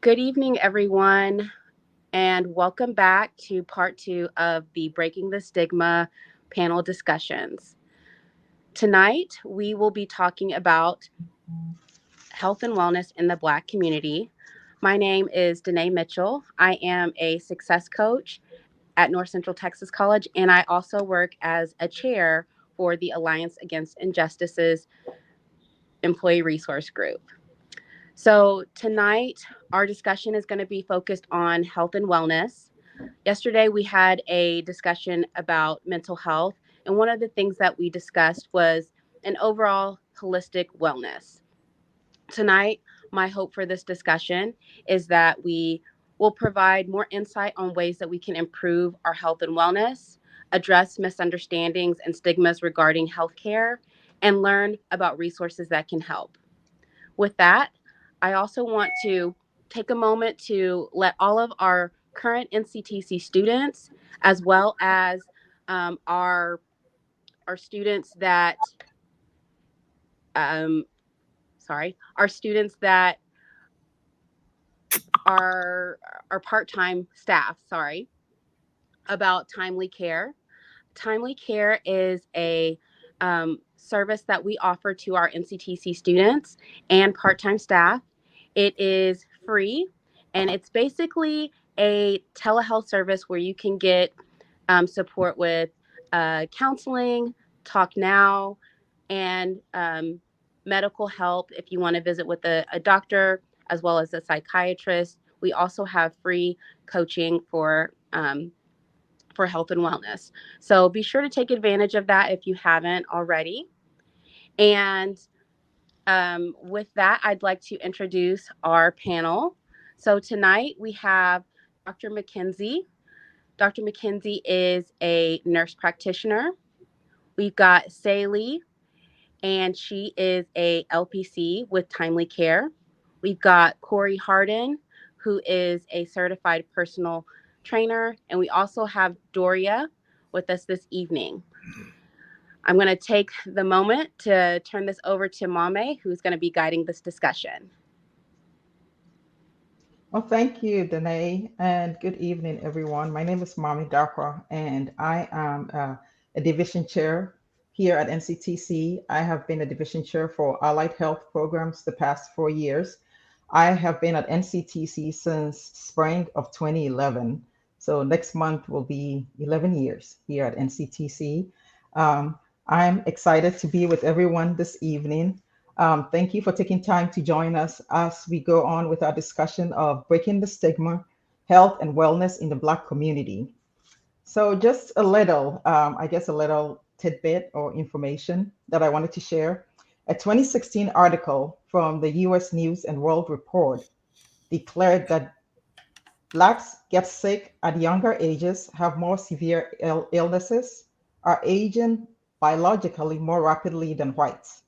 Good evening, everyone, and welcome back to part two of the Breaking the Stigma panel discussions. Tonight, we will be talking about health and wellness in the Black community. My name is Danae Mitchell. I am a success coach at North Central Texas College, and I also work as a chair for the Alliance Against Injustices Employee Resource Group. So, tonight, our discussion is going to be focused on health and wellness. Yesterday, we had a discussion about mental health, and one of the things that we discussed was an overall holistic wellness. Tonight, my hope for this discussion is that we will provide more insight on ways that we can improve our health and wellness, address misunderstandings and stigmas regarding healthcare, and learn about resources that can help. With that, I also want to take a moment to let all of our current NCTC students, as well as our students that um, our students that are part-time staff, about timely care. Timely care is a service that we offer to our NCTC students and part time staff. It is free, and it's basically a telehealth service where you can get support with counseling, talk now, and medical help if you want to visit with a doctor as well as a psychiatrist. We also have free coaching for health and wellness. So be sure to take advantage of that if you haven't already. And with that, I'd like to introduce our panel. So tonight we have Dr. McKenzie. Dr. McKenzie is a nurse practitioner. We've got Saley, and she is a LPC with Timely Care. We've got Corey Harden, who is a certified personal trainer, and we also have Doria with us this evening. I'm going to take the moment to turn this over to Mame, who's going to be guiding this discussion. Well, thank you, Danae, and good evening, everyone. My name is Mami Darkwa, and I am a division chair here at NCTC. I have been a division chair for allied health programs the past 4 years. I have been at NCTC since spring of 2011. So next month will be 11 years here at NCTC. Um, I'm excited to be with everyone this evening. Thank you for taking time to join us as we go on with our discussion of breaking the stigma, health, and wellness in the Black community. So, just a little, I guess, a little tidbit or information that I wanted to share. A 2016 article from the US News and World Report declared that Blacks get sick at younger ages, have more severe illnesses, are aging biologically more rapidly than whites.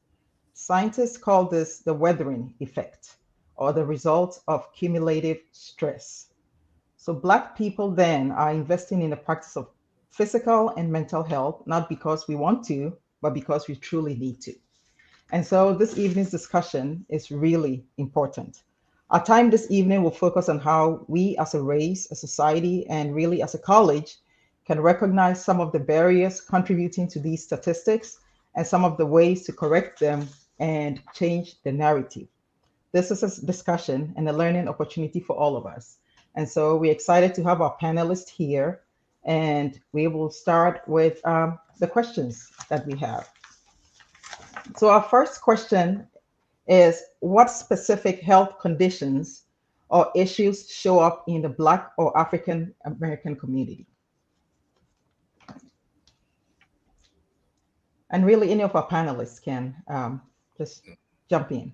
Scientists call this the weathering effect, or the result of cumulative stress. So, Black people then are investing in the practice of physical and mental health, not because we want to, but because we truly need to. And so, this evening's discussion is really important. Our time this evening will focus on how we as a race, a society, and really as a college can recognize some of the barriers contributing to these statistics and some of the ways to correct them and change the narrative. This is a discussion and a learning opportunity for all of us. And so we're excited to have our panelists here, and we will start with the questions that we have. So, our first question is: what specific health conditions or issues show up in the Black or African American community? And really, any of our panelists can just jump in.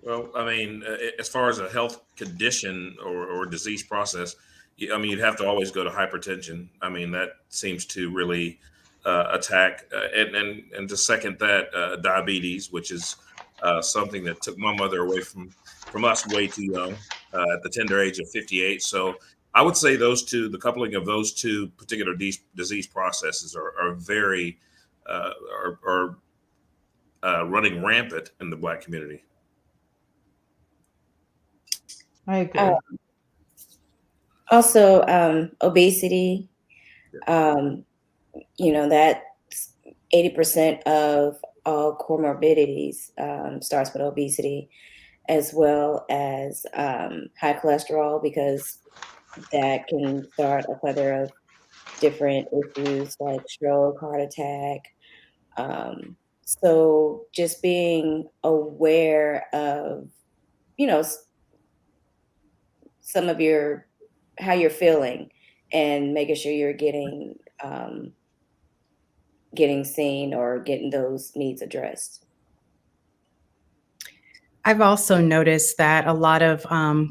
Well, I mean, as far as a health condition or disease process, I mean, you'd have to always go to hypertension. I mean, that seems to really attack and to second that, diabetes, which is something that took my mother away from us way too young, at the tender age of 58. So I would say those two, the coupling of those two particular disease processes are very are running rampant in the Black community. I Uh, agree. Also, obesity. Um, that's 80% of all comorbidities starts with obesity, as well as high cholesterol, because that can start a plethora of different issues like stroke, heart attack. So just being aware of, you know, some of your how you're feeling, and making sure you're um, getting seen or getting those needs addressed. I've also noticed that a lot of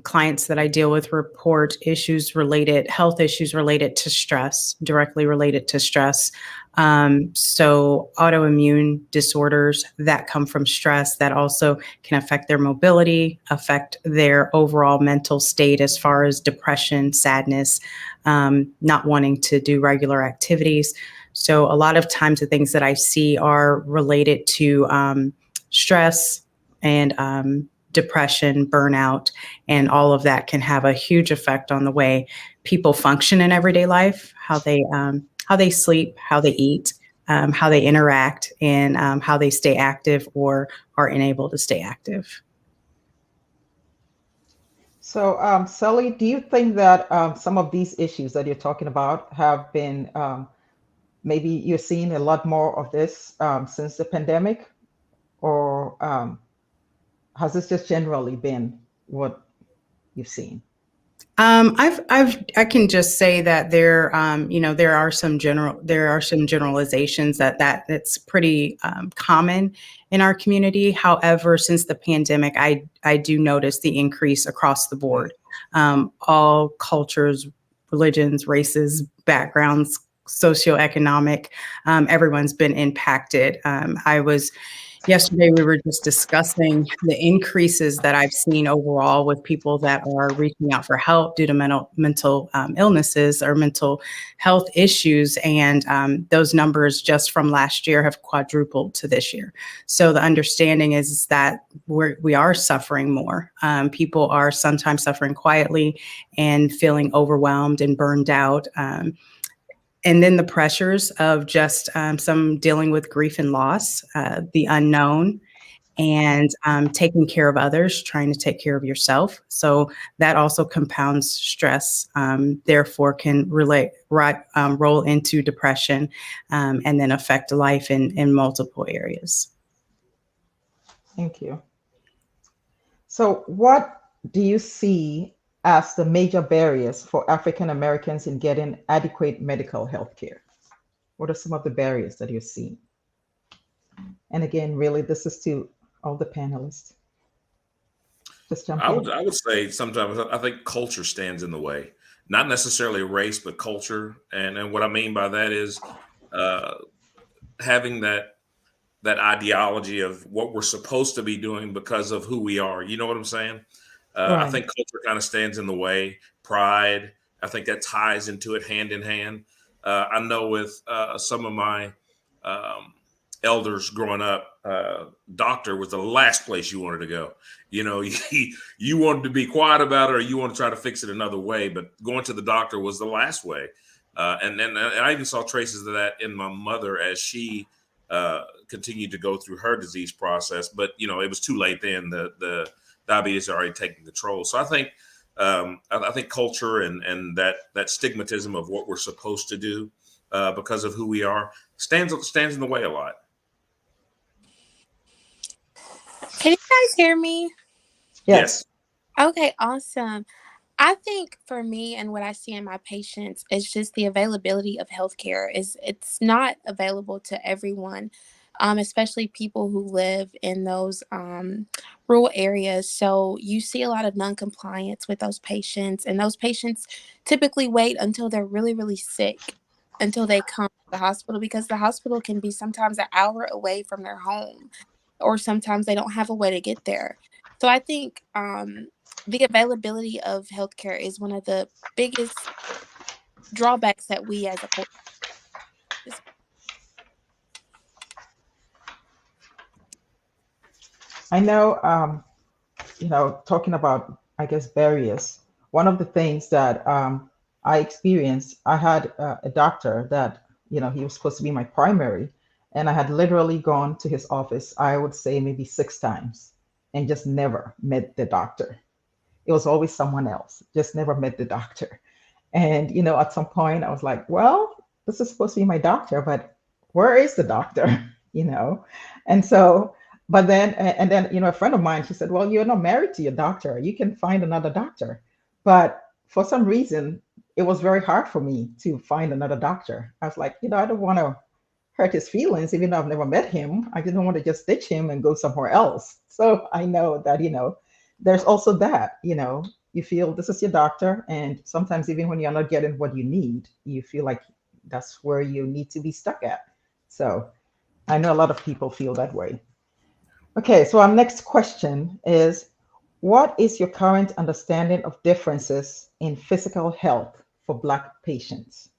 clients that I deal with report health issues related to stress, directly related to stress. So, autoimmune disorders that come from stress that also can affect their mobility, affect their overall mental state as far as depression, sadness, not wanting to do regular activities. So, a lot of times the things that I see are related to stress and depression, burnout, and all of that can have a huge effect on the way people function in everyday life, how they sleep, how they eat, how they interact, and how they stay active or are unable to stay active. So, Sally, do you think that some of these issues that you're talking about have been maybe you're seeing a lot more of this since the pandemic, or has this just generally been what you've seen? I can just say that there are some generalizations that it's pretty common in our community. However, since the pandemic, I do notice the increase across the board. All cultures, religions, races, backgrounds, socioeconomic, everyone's been impacted. I was Yesterday, we were just discussing the increases that I've seen overall with people that are reaching out for help due to mental illnesses or mental health issues, and those numbers just from last year have quadrupled to this year. So the understanding is that we are suffering more. People are sometimes suffering quietly and feeling overwhelmed and burned out. And then the pressures of just some dealing with grief and loss, the unknown, and taking care of others, trying to take care of yourself. So that also compounds stress, therefore can roll into depression, and then affect life in multiple areas. Thank you. So, what do you see as the major barriers for African Americans in getting adequate medical health care? What are some of the barriers that you're seeing? And again, really, this is to all the panelists. Just jump I in. would I would say sometimes I think culture stands in the way, not necessarily race, but culture. And what I mean by that is uh, having that ideology of what we're supposed to be doing because of who we are. You know what I'm saying? I Right. think culture kind of stands in the way. Pride, I think that ties into it hand in hand. I know with some of my um, elders growing up, doctor was the last place you wanted to go. You know, you wanted to be quiet about it, or you want to try to fix it another way. But going to the doctor was the last way. And I even saw traces of that in my mother as she continued to go through her disease process. But it was too late then. The diabetes already taking control. So I think culture and that stigmatism of what we're supposed to do because of who we are stands in the way a lot. Can you guys hear me? Yes. Yes. Okay, awesome. I think for me and what I see in my patients is just the availability of healthcare is it's not available to everyone, especially people who live in those rural areas. So you see a lot of non-compliance with those patients, and those patients typically wait until they're really, really sick until they come to the hospital, because the hospital can be sometimes an hour away from their home, or sometimes they don't have a way to get there. So I think the availability of healthcare is one of the biggest drawbacks that we as a culture. I know, talking about I guess, barriers. One of the things that I experienced, I had a doctor that, he was supposed to be my primary, and I had literally gone to his office, I would say maybe 6 times, and just never met the doctor. It was always someone else, just never met the doctor. And, at some point I was like, well, this is supposed to be my doctor, but where is the doctor? You know? And so, but then, and then, a friend of mine, she said, well, you're not married to your doctor. You can find another doctor. But for some reason, it was very hard for me to find another doctor. I was like, I don't want to hurt his feelings, even though I've never met him. I didn't want to just ditch him and go somewhere else. So I know that, there's also that, you feel this is your doctor. And sometimes, even when you're not getting what you need, you feel like that's where you need to be stuck at. So I know a lot of people feel that way. Okay, so our next question is, what is your current understanding of differences in physical health for Black patients?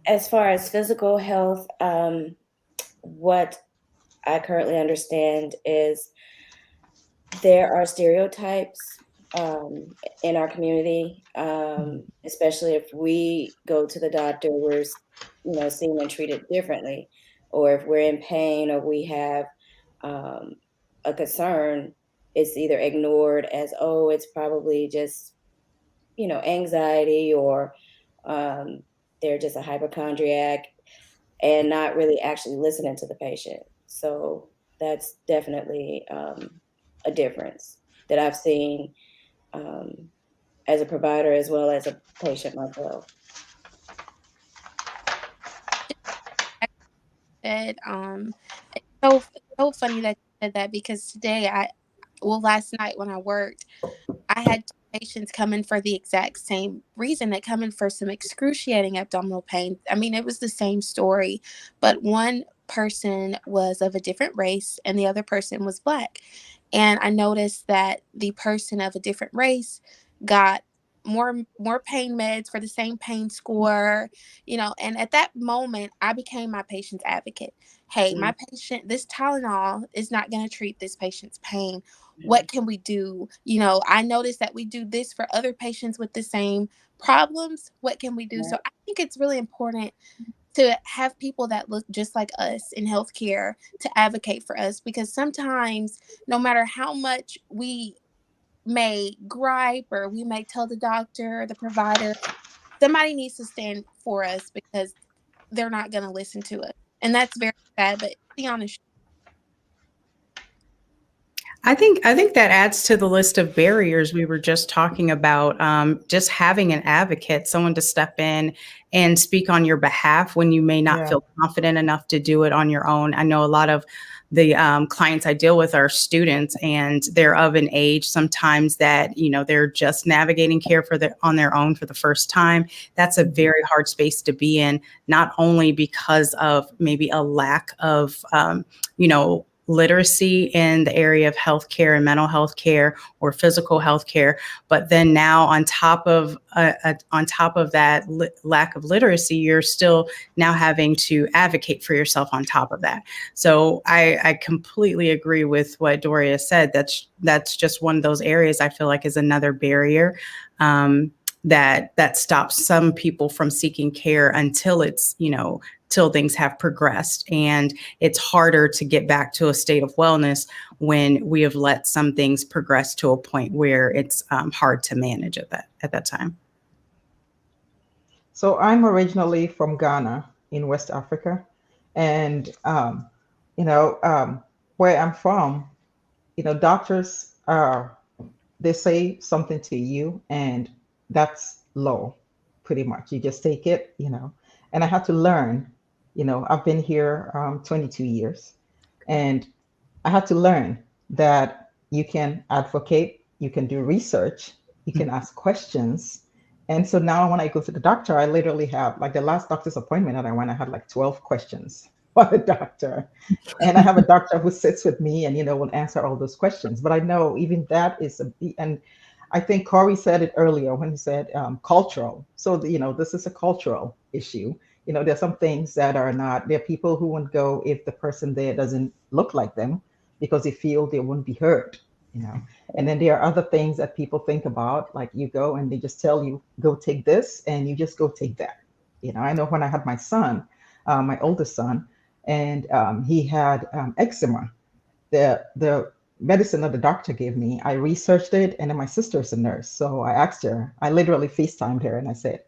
As far as physical health, what I currently understand is there are stereotypes in our community, especially if we go to the doctor, we're seen and treated differently, or if we're in pain or we have um, a concern, it's either ignored as, oh, it's probably just anxiety, or they're just a hypochondriac, and not really actually listening to the patient. So that's definitely a difference that I've seen um, as a provider as well as a patient myself. Said, it's so funny that you said that because today last night when I worked, I had two patients come in for the exact same reason. They come in for some excruciating abdominal pain. I mean, it was the same story, but one person was of a different race and the other person was Black. And I noticed that the person of a different race got more pain meds for the same pain score, and at that moment I became my patient's advocate. Hey, my patient, this Tylenol is not going to treat this patient's pain. What can we do? I noticed that we do this for other patients with the same problems. What can we do? So I think it's really important to have people that look just like us in healthcare to advocate for us, because sometimes, no matter how much we may gripe or we may tell the doctor, the provider, somebody needs to stand for us because they're not going to listen to us. And that's very sad, but be honest. I think that adds to the list of barriers we were just talking about. Just having an advocate, someone to step in and speak on your behalf when you may not Yeah. feel confident enough to do it on your own. I know a lot of the clients I deal with are students, and they're of an age sometimes that they're just navigating care on their own for the first time. That's a very hard space to be in, not only because of maybe a lack of literacy in the area of healthcare and mental health care or physical health care, but then now on top of that lack of literacy, you're still now having to advocate for yourself on top of that. So I completely agree with what Doria said. That's just one of those areas I feel like is another barrier that stops some people from seeking care until it's till things have progressed. And it's harder to get back to a state of wellness when we have let some things progress to a point where it's hard to manage at that time. So I'm originally from Ghana in West Africa, and you know, um, where I'm from, doctors are they say something to you, and that's law, pretty much. You just take it, And I had to learn, I've been here 22 years, and I had to learn that you can advocate, you can do research, you can ask questions. And so now when I go to the doctor, I literally have, like, the last doctor's appointment that I went, I had like 12 questions for the doctor. And I have a doctor who sits with me and, will answer all those questions. But I know even that is and I think Corey said it earlier when he said cultural. So, this is a cultural issue. There's some things that are not, there are people who won't go if the person there doesn't look like them. because they feel they won't be heard, you know. And then there are other things that people think about, like you go and they just tell you, go take this, and you just go take that. You know, I know when I had my son, my oldest son, and he had eczema. The medicine that the doctor gave me, I researched it, and then my sister's a nurse, so I asked her. I literally FaceTimed her, and I said,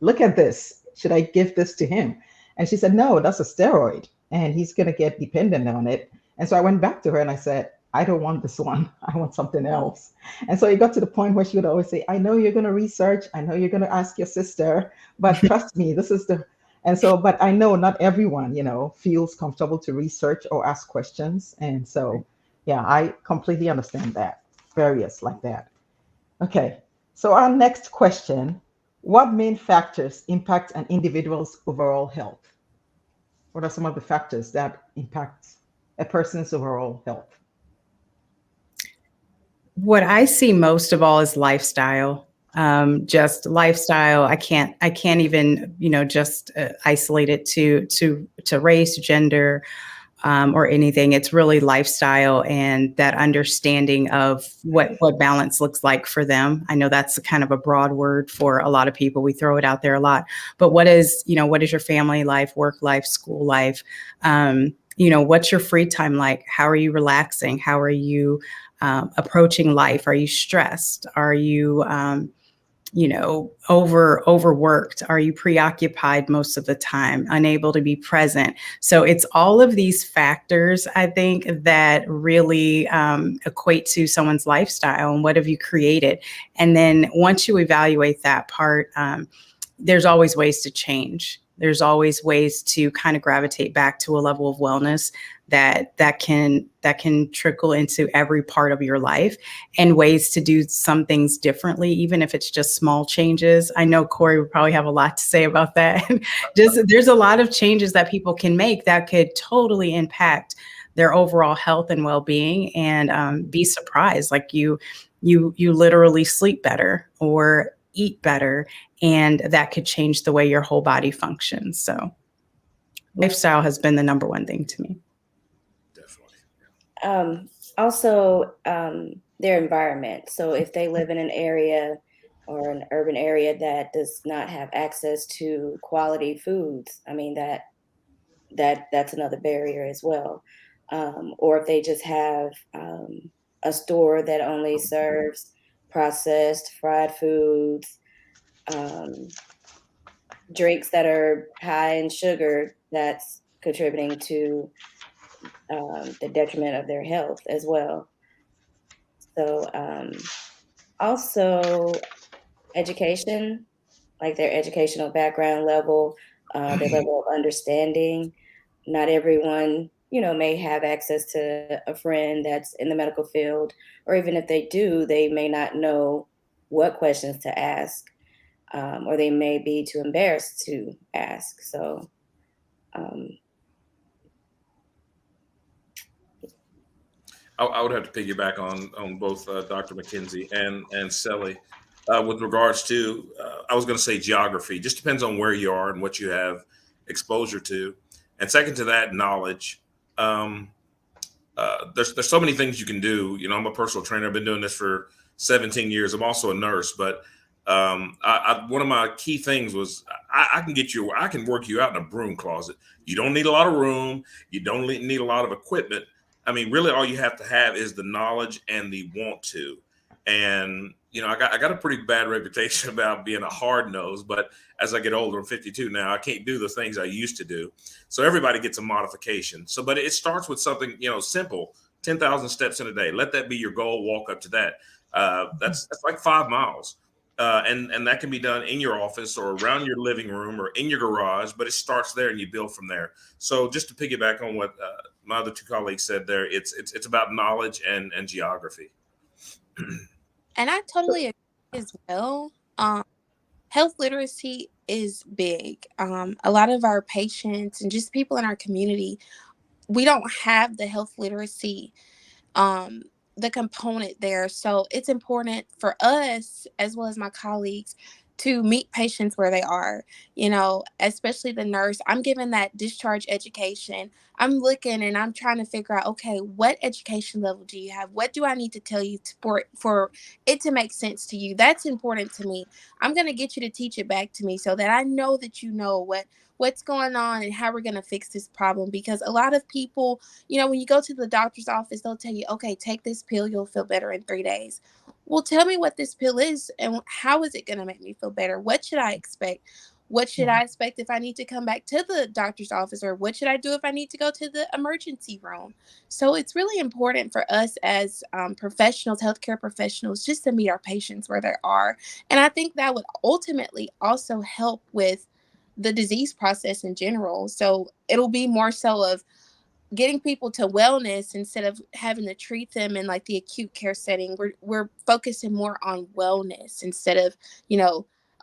look at this. Should I give this to him? And she said, no, that's a steroid and he's going to get dependent on it. And so I went back to her and I said, I don't want this one. I want something else. And so it got to the point where she would always say, I know you're going to research. I know you're going to ask your sister, but trust me, this is the. And so, but I know not everyone, you know, feels comfortable to research or ask questions. And so, yeah, I completely understand that. Various like that. Okay. So our next question, what main factors impact an individual's overall health? What are some of the factors that impact a person's overall health? What I see most of all is lifestyle. Just lifestyle. I can't even, just isolate it to race, gender, or anything. It's really lifestyle and that understanding of what balance looks like for them. I know that's kind of a broad word for a lot of people. We throw it out there a lot, but what is your family life, work life, school life? What's your free time like? How are you relaxing? How are you approaching life? Are you stressed? Are you overworked? Are you preoccupied most of the time, unable to be present? So it's all of these factors, I think, that really equate to someone's lifestyle and what have you created. And then once you evaluate that part, there's always ways to change. There's always ways to kind of gravitate back to a level of wellness that can trickle into every part of your life, and ways to do some things differently, even if it's just small changes. I know Corey would probably have a lot to say about that. Just there's a lot of changes that people can make that could totally impact their overall health and well-being, and be surprised. Like you literally sleep better or eat better, and that could change the way your whole body functions. So lifestyle has been the number one thing to me. Also, their environment. So if they live in an area or an urban area that does not have access to quality foods, I mean that's another barrier as well. Or if they just have a store that only serves processed fried foods, um, drinks that are high in sugar, that's contributing to the detriment of their health as well. So, also education, like their educational background level, their level of understanding. Not everyone, may have access to a friend that's in the medical field, or even if they do, they may not know what questions to ask, or they may be too embarrassed to ask. So, um, I would have to piggyback on both Dr. McKenzie and Sally with regards to I was going to say geography. Just depends on where you are and what you have exposure to, and second to that, knowledge. Um, there's so many things you can do. You know, I'm a personal trainer. I've been doing this for 17 years. I'm also a nurse, but one of my key things was I can work you out in a broom closet. You don't need a lot of room. You don't need a lot of equipment. I mean, really, all you have to have is the knowledge and the want to. And I got a pretty bad reputation about being a hard nose, but as I get older, I'm 52 now. I can't do the things I used to do. So everybody gets a modification. So, but it starts with something simple: 10,000 steps in a day. Let that be your goal. Walk up to that. That's like 5 miles. And that can be done in your office or around your living room or in your garage, but it starts there and you build from there. So just to piggyback on what my other two colleagues said there, it's about knowledge and geography. And I totally agree as well. Health literacy is big. A lot of our patients and just people in our community, we don't have the health literacy, um, the component there. So it's important for us, as well as my colleagues, to meet patients where they are, especially the nurse. I'm giving that discharge education. I'm looking and I'm trying to figure out, okay, what education level do you have? What do I need to tell you for it to make sense to you? That's important to me. I'm going to get you to teach it back to me so that I know that you know what's going on and how we're going to fix this problem. Because a lot of people, when you go to the doctor's office, they'll tell you, okay, take this pill, you'll feel better in 3 days. Well, tell me what this pill is and how is it going to make me feel better? What should I expect? What should I expect if I need to come back to the doctor's office, or what should I do if I need to go to the emergency room? So it's really important for us as professionals, healthcare professionals, just to meet our patients where they are. And I think that would ultimately also help with the disease process in general. So it'll be more so of getting people to wellness instead of having to treat them in like the acute care setting. We're focusing more on wellness instead of,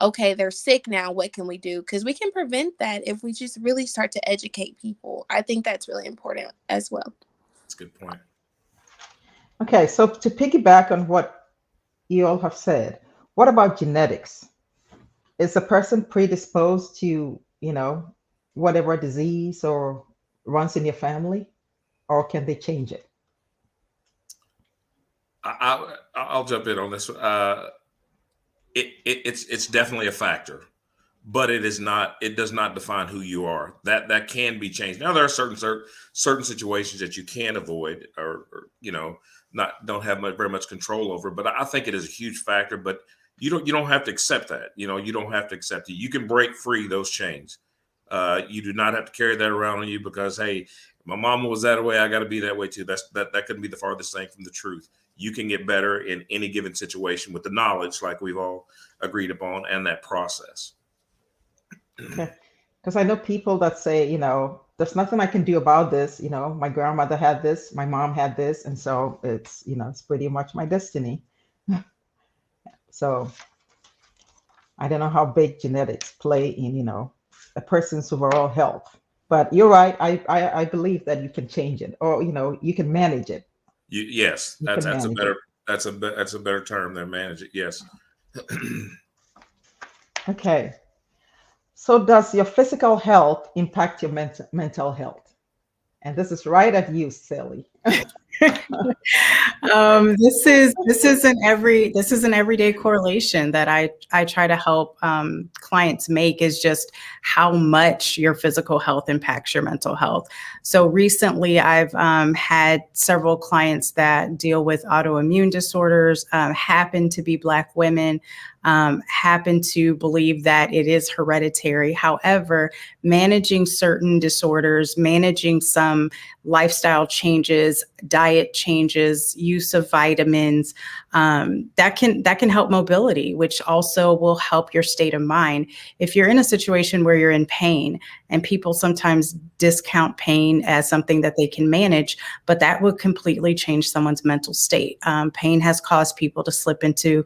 okay, they're sick now, what can we do? Because we can prevent that if we just really start to educate people. I think that's really important as well. That's a good point. Okay, so to piggyback on what you all have said, what about genetics? Is a person predisposed to, whatever disease or runs in your family, or can they change it? I'll jump in on this. It's definitely a factor, but it is not. It does not define who you are. That can be changed. Now there are certain situations that you can avoid, or not don't have very much control over. But I think it is a huge factor. But you don't have to accept that. You don't have to accept it. You can break free those chains. You do not have to carry that around on you because, hey, my mama was that way, I got to be that way too. That couldn't be the farthest thing from the truth. You can get better in any given situation with the knowledge, like we've all agreed upon, and that process. Okay. Because I know people that say, there's nothing I can do about this. My grandmother had this, my mom had this, and so it's pretty much my destiny. So I don't know how big genetics play in, a person's overall health. But you're right. I believe that you can change it, or you can manage it. Yes, You that's can a manage better it. that's a better term than manage it. Yes. Okay. So does your physical health impact your mental health? And this is right at you, Sally. This is an everyday correlation that I try to help clients make, is just how much your physical health impacts your mental health. So recently, I've had several clients that deal with autoimmune disorders, happen to be Black women, happen to believe that it is hereditary. However, managing certain disorders, managing some lifestyle changes, diet changes, use of vitamins, that can help mobility, which also will help your state of mind. If you're in a situation where you're in pain, and people sometimes discount pain as something that they can manage, but that would completely change someone's mental state. Pain has caused people to slip into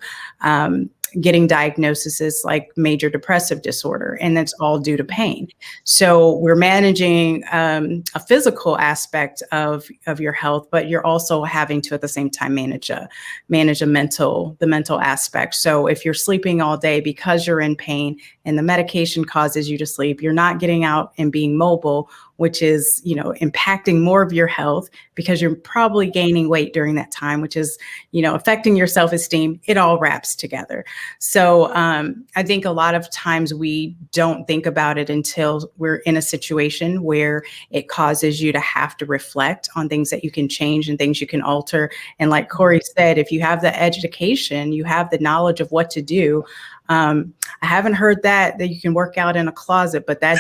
getting diagnoses like major depressive disorder, and that's all due to pain. So we're managing a physical aspect of your health, but you're also having to at the same time manage the mental aspect. So if you're sleeping all day because you're in pain and the medication causes you to sleep, you're not getting out and being mobile, which is, impacting more of your health because you're probably gaining weight during that time, which is, affecting your self-esteem. It all wraps together. So I think a lot of times we don't think about it until we're in a situation where it causes you to have to reflect on things that you can change and things you can alter. And like Corey said, if you have the education, you have the knowledge of what to do. I haven't heard that you can work out in a closet, but that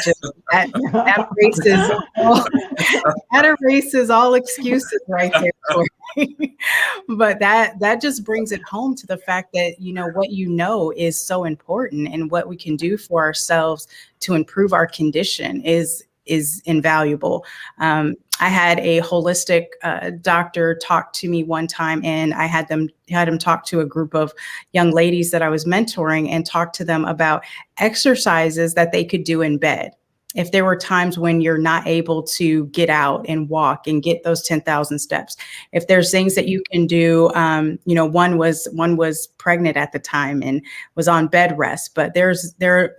erases all excuses right there. Corey. But that just brings it home to the fact that, what is so important, and what we can do for ourselves to improve our condition is invaluable. I had a holistic doctor talk to me one time, and I had him talk to a group of young ladies that I was mentoring and talk to them about exercises that they could do in bed. if there were times when you're not able to get out and walk and get those 10,000 steps, if there's things that you can do, one was pregnant at the time and was on bed rest, but there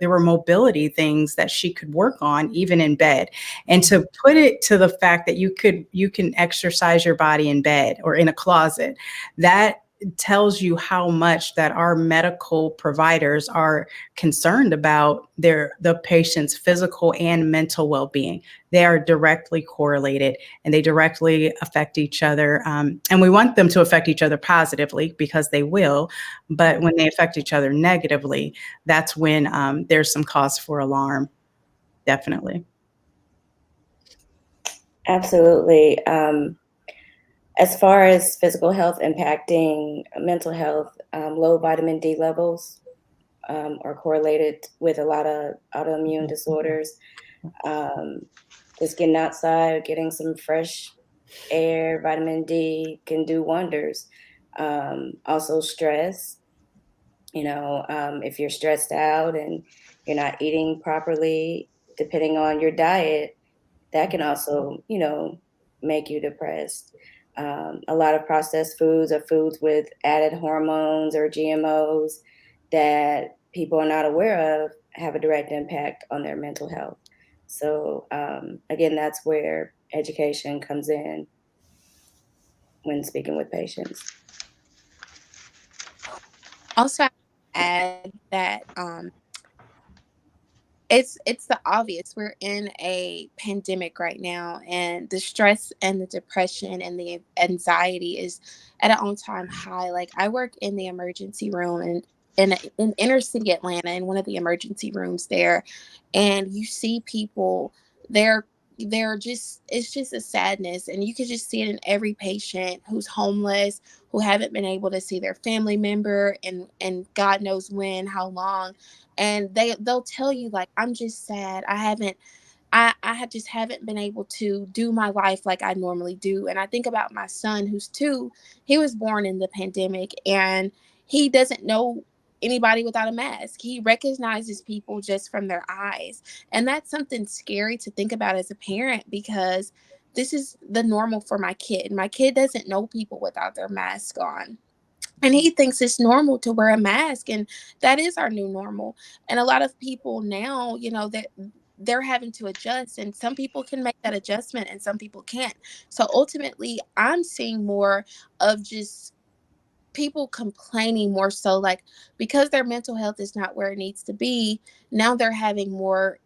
were mobility things that she could work on even in bed. And to put it to the fact that you can exercise your body in bed or in a closet, that tells you how much that our medical providers are concerned about the patient's physical and mental well-being. They are directly correlated and they directly affect each other. And we want them to affect each other positively because they will. But when they affect each other negatively, that's when there's some cause for alarm. Definitely. Absolutely. As far as physical health impacting mental health, low vitamin D levels are correlated with a lot of autoimmune disorders. Just getting outside, getting some fresh air, vitamin D can do wonders. Also, stress. If you're stressed out and you're not eating properly, depending on your diet, that can also, make you depressed. A lot of processed foods or foods with added hormones or GMOs that people are not aware of have a direct impact on their mental health. So, again, that's where education comes in when speaking with patients. Also, I add that it's the obvious. We're in a pandemic right now, and the stress and the depression and the anxiety is at an all-time high. Like, I work in the emergency room and in inner city Atlanta, in one of the emergency rooms there, and you see people, they're they're just, it's just a sadness, and you can just see it in every patient who's homeless, who haven't been able to see their family member and God knows when, how long, and they'll tell you, like, I'm just sad. I just haven't been able to do my life like I normally do. And I think about my son, who's 2. He was born in the pandemic, and he doesn't know anybody without a mask. He recognizes people just from their eyes. And that's something scary to think about as a parent, because this is the normal for my kid. My kid doesn't know people without their mask on, and he thinks it's normal to wear a mask, and that is our new normal. And a lot of people now, that they're having to adjust, and some people can make that adjustment and some people can't. So ultimately, I'm seeing more of just people complaining more so, like, because their mental health is not where it needs to be. Now they're having more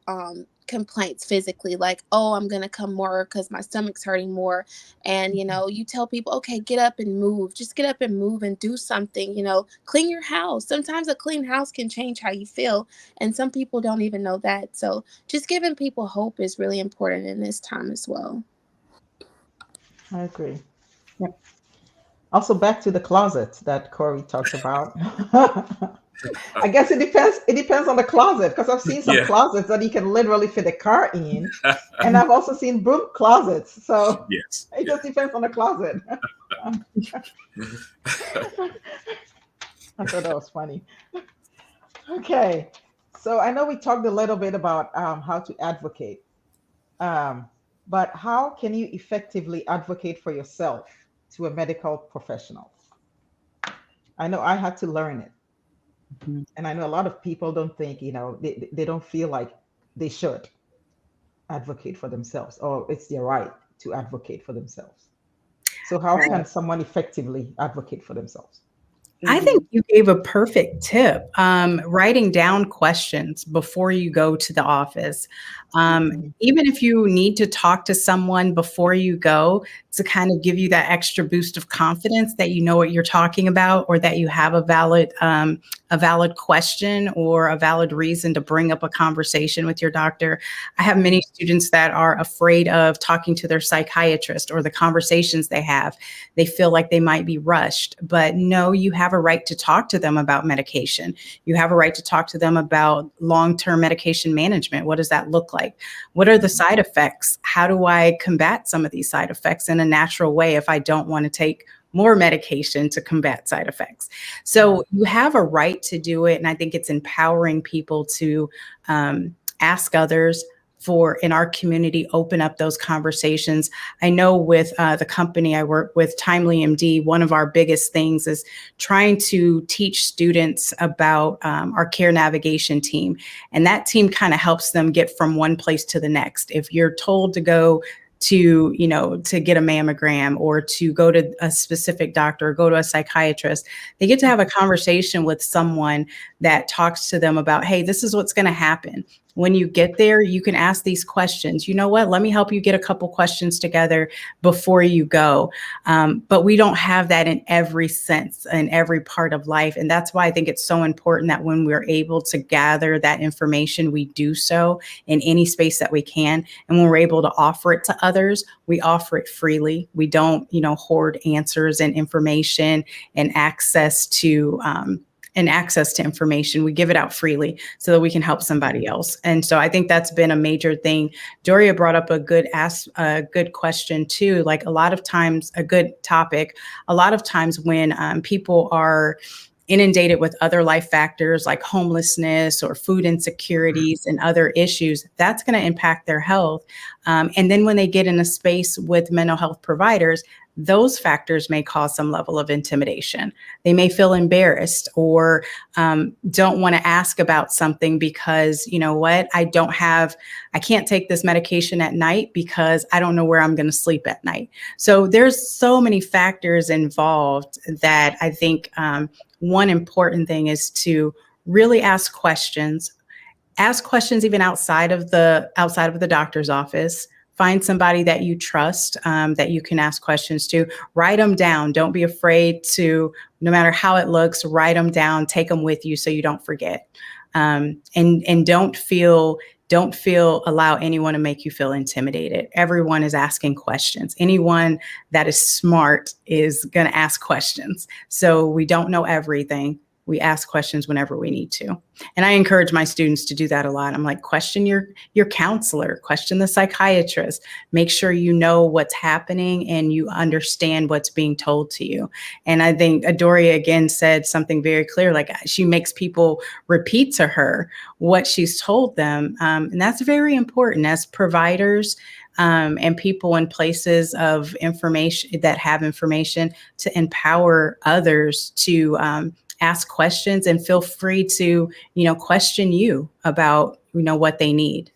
complaints physically, like, oh, I'm gonna come more because my stomach's hurting more. And you tell people, okay, get up and move, just get up and move and do something, clean your house. Sometimes a clean house can change how you feel, and some people don't even know that. So just giving people hope is really important in this time as well. I agree. Yep. Also, back to the closet that Corey talked about. I guess it depends. It depends on the closet, because I've seen some Yeah. closets that you can literally fit a car in, and I've also seen broom closets. So Yes. it just depends on the closet. I thought that was funny. Okay, so I know we talked a little bit about how to advocate, um, but how can you effectively advocate for yourself to a medical professional? I know I had to learn it. Mhm. And I know a lot of people don't think, they don't feel like they should advocate for themselves, or it's their right to advocate for themselves. So, how Right. can someone effectively advocate for themselves? I Mhm. think you gave a perfect tip. Writing down questions before you go to the office. Mhm. Even if you need to talk to someone before you go to kind of give you that extra boost of confidence that you know what you're talking about, or that you have a valid question or a valid reason to bring up a conversation with your doctor. I have many students that are afraid of talking to their psychiatrist, or the conversations they have. They feel like they might be rushed, but no, you have a right to talk to them about medication. You have a right to talk to them about long-term medication management. What does that look like? What are the side effects? How do I combat some of these side effects in a natural way if I don't want to take more medication to combat side effects? So you have a right to do it. And I think it's empowering people to ask others, for in our community, open up those conversations. I know with the company I work with, Timely MD, one of our biggest things is trying to teach students about our care navigation team. And that team kind of helps them get from one place to the next. If you're told to go to, to get a mammogram or to go to a specific doctor or go to a psychiatrist, they get to have a conversation with someone that talks to them about, hey, this is what's going to happen. When you get there, you can ask these questions. You know what? Let me help you get a couple questions together before you go. But we don't have that in every sense, in every part of life. And that's why I think it's so important that when we're able to gather that information, we do so in any space that we can. And when we're able to offer it to others, we offer it freely. We don't, hoard answers and information and access to information. We give it out freely so that we can help somebody else. And so I think that's been a major thing. Doria brought up a good question too. Like a lot of times, a good topic, a lot of times when people are inundated with other life factors like homelessness or food insecurities and other issues, that's going to impact their health. And then when they get in a space with mental health providers, those factors may cause some level of intimidation. They may feel embarrassed or don't want to ask about something because, you know what, I can't take this medication at night because I don't know where I'm going to sleep at night. So there's so many factors involved that I think one important thing is to really ask questions even outside of the doctor's office. Find somebody that you trust, that you can ask questions to. Write them down. Don't be afraid to, no matter how it looks, write them down, take them with you so you don't forget. And don't allow anyone to make you feel intimidated. Everyone is asking questions. Anyone that is smart is going to ask questions. So we don't know everything. We ask questions whenever we need to. And I encourage my students to do that a lot. I'm like, question your counselor, question the psychiatrist, make sure you know what's happening and you understand what's being told to you. And I think Adoria again said something very clear, like she makes people repeat to her what she's told them. And that's very important as providers and people in places of information that have information to empower others to ask questions and feel free to, question you about, what they need.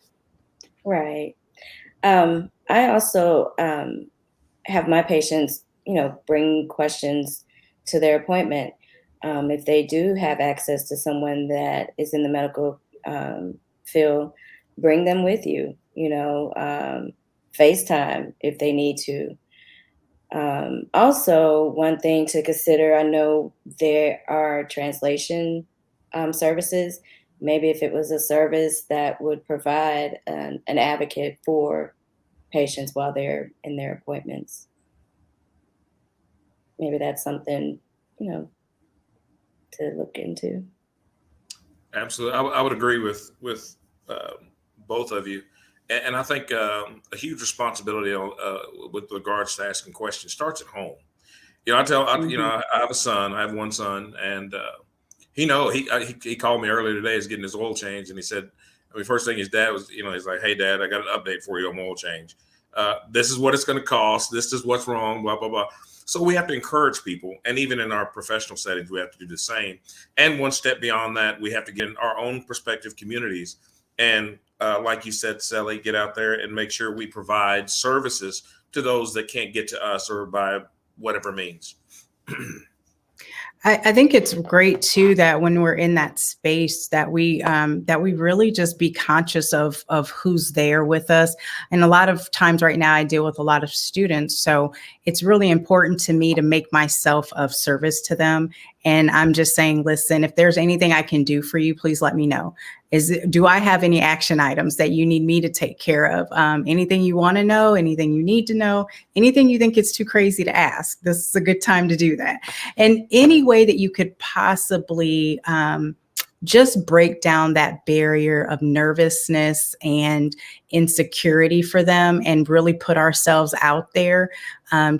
Right. I also have my patients, bring questions to their appointment. If they do have access to someone that is in the medical field, bring them with you, FaceTime if they need to. Also, one thing to consider, I know there are translation services. Maybe if it was a service that would provide an advocate for patients while they're in their appointments. Maybe that's something, to look into. Absolutely. I would agree with both of you. And I think a huge responsibility with regards to asking questions starts at home. I have a son. I have one son, and he called me earlier today. He's getting his oil change, and he said, first thing his dad was, he's like, "Hey, Dad, I got an update for you on my oil change. This is what it's going to cost. This is what's wrong. Blah blah blah." So we have to encourage people, and even in our professional settings, we have to do the same. And one step beyond that, we have to get in our own prospective communities. And like you said, Sally, get out there and make sure we provide services to those that can't get to us or by whatever means. I think it's great too that when we're in that space that we really just be conscious of who's there with us. And a lot of times right now I deal with a lot of students, so it's really important to me to make myself of service to them. And I'm just saying, listen, if there's anything I can do for you, please let me know. Do I have any action items that you need me to take care of? Anything you want to know, anything you need to know, anything you think it's too crazy to ask, this is a good time to do that. And any way that you could possibly just break down that barrier of nervousness and insecurity for them and really put ourselves out there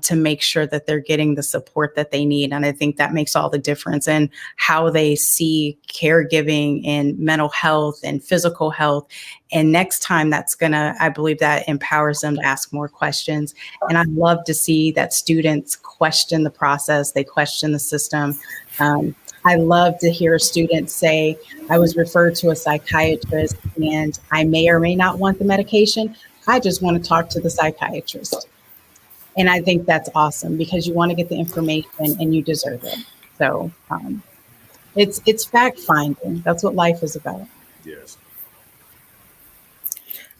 to make sure that they're getting the support that they need. And I think that makes all the difference in how they see caregiving and mental health and physical health. And next time I believe that empowers them to ask more questions. And I love to see that students question the process, they question the system. I love to hear a student say, I was referred to a psychiatrist and I may or may not want the medication. I just want to talk to the psychiatrist. And I think that's awesome because you want to get the information and you deserve it. So it's fact finding. That's what life is about. Yes.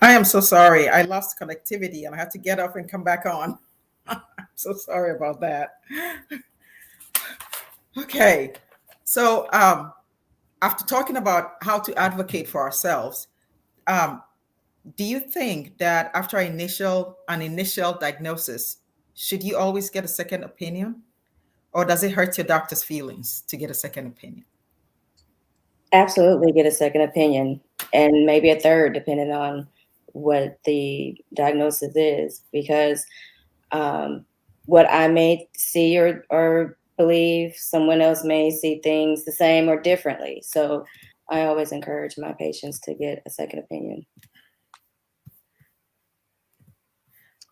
I am so sorry. I lost connectivity and I had to get up and come back on. I'm so sorry about that. Okay. So after talking about how to advocate for ourselves, do you think that after an initial diagnosis, should you always get a second opinion? Or does it hurt your doctor's feelings to get a second opinion? Absolutely get a second opinion, and maybe a third, depending on what the diagnosis is, because what I may see or believe, someone else may see things the same or differently. So I always encourage my patients to get a second opinion.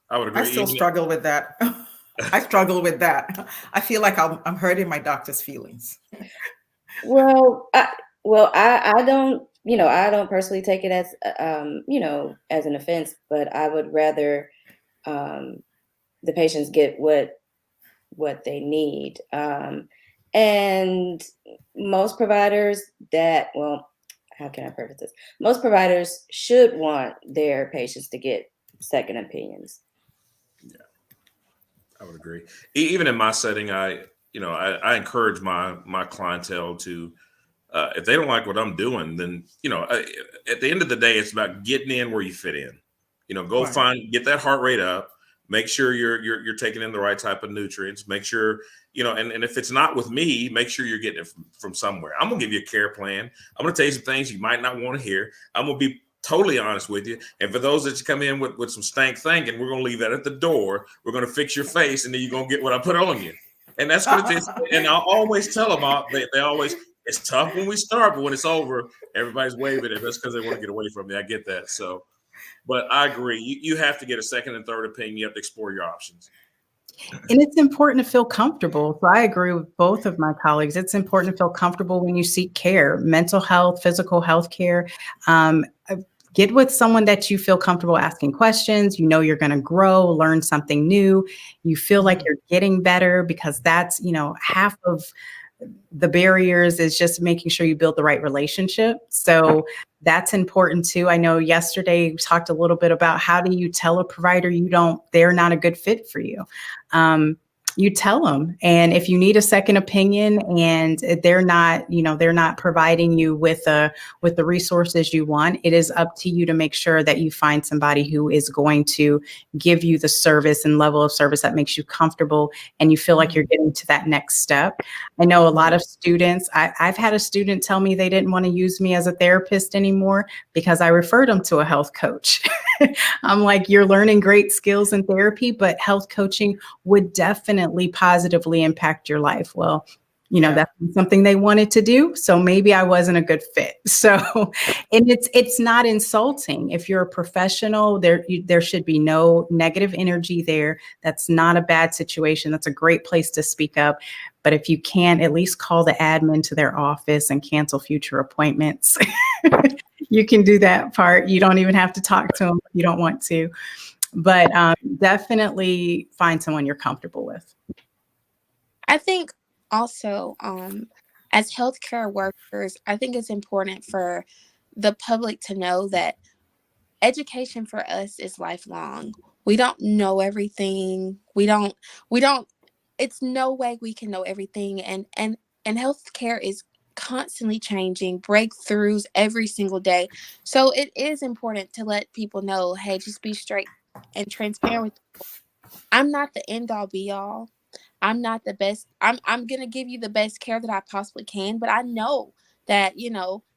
I would agree. I still struggle with that. I struggle with that. I feel like I'm hurting my doctor's feelings. Well, I don't, I don't personally take it as, as an offense, but I would rather the patients get what they need. And most providers how can I preface this? Most providers should want their patients to get second opinions. Yeah, I would agree. Even in my setting, I encourage my clientele to, if they don't like what I'm doing, then, at the end of the day, it's about getting in where you fit in. Go get that heart rate up, make sure you're taking in the right type of nutrients, make sure, and if it's not with me, make sure you're getting it from somewhere. I'm going to give you a care plan. I'm going to tell you some things you might not want to hear. I'm going to be totally honest with you. And for those that you come in with some stank thinking, we're going to leave that at the door. We're going to fix your face, and then you're going to get what I put on you. And that's going to, and I'll always tell them, they always, it's tough when we start, but when it's over, everybody's waving it. That's because they want to get away from me. I get that. So, but I agree. You have to get a second and third opinion. You have to explore your options. And it's important to feel comfortable. So I agree with both of my colleagues. It's important to feel comfortable when you seek care, mental health, physical health care. Get with someone that you feel comfortable asking questions. You're going to grow, learn something new. You feel like you're getting better, because that's, half of the barriers is just making sure you build the right relationship. So that's important too. I know yesterday we talked a little bit about how do you tell a provider they're not a good fit for you. You tell them. And if you need a second opinion and they're not providing you with the resources you want, it is up to you to make sure that you find somebody who is going to give you the service and level of service that makes you comfortable and you feel like you're getting to that next step. I know a lot of students, I've had a student tell me they didn't want to use me as a therapist anymore because I referred them to a health coach. I'm like, you're learning great skills in therapy, but health coaching would definitely positively impact your life. Well, that's something they wanted to do. So maybe I wasn't a good fit. So, and it's not insulting. If you're a professional, there should be no negative energy there. That's not a bad situation. That's a great place to speak up. But if you can, at least call the admin to their office and cancel future appointments. You can do that part. You don't even have to talk to them if you don't want to. But definitely find someone you're comfortable with. I think also, as healthcare workers, I think it's important for the public to know that education for us is lifelong. We don't know everything. It's no way we can know everything. And healthcare is constantly changing, breakthroughs every single day. So it is important to let people know, hey, just be straight and transparent with people. I'm not the end all be all. I'm not the best. I'm going to give you the best care that I possibly can, but I know that,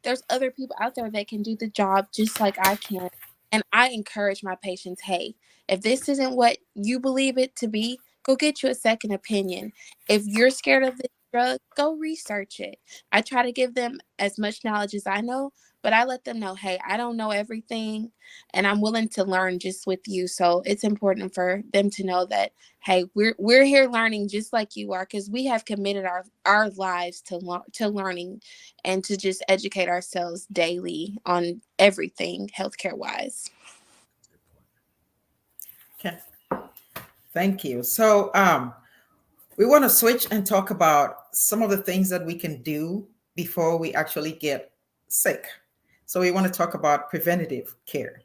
there's other people out there that can do the job just like I can. And I encourage my patients, hey, if this isn't what you believe it to be, go get you a second opinion. If you're scared of this drug, go research it. I try to give them as much knowledge as I know, but I let them know, hey, I don't know everything and I'm willing to learn just with you. So it's important for them to know that, hey, we're here learning just like you are, because we have committed our lives to learning and to just educate ourselves daily on everything healthcare wise. Okay. Thank you. So we want to switch and talk about some of the things that we can do before we actually get sick. So we want to talk about preventative care.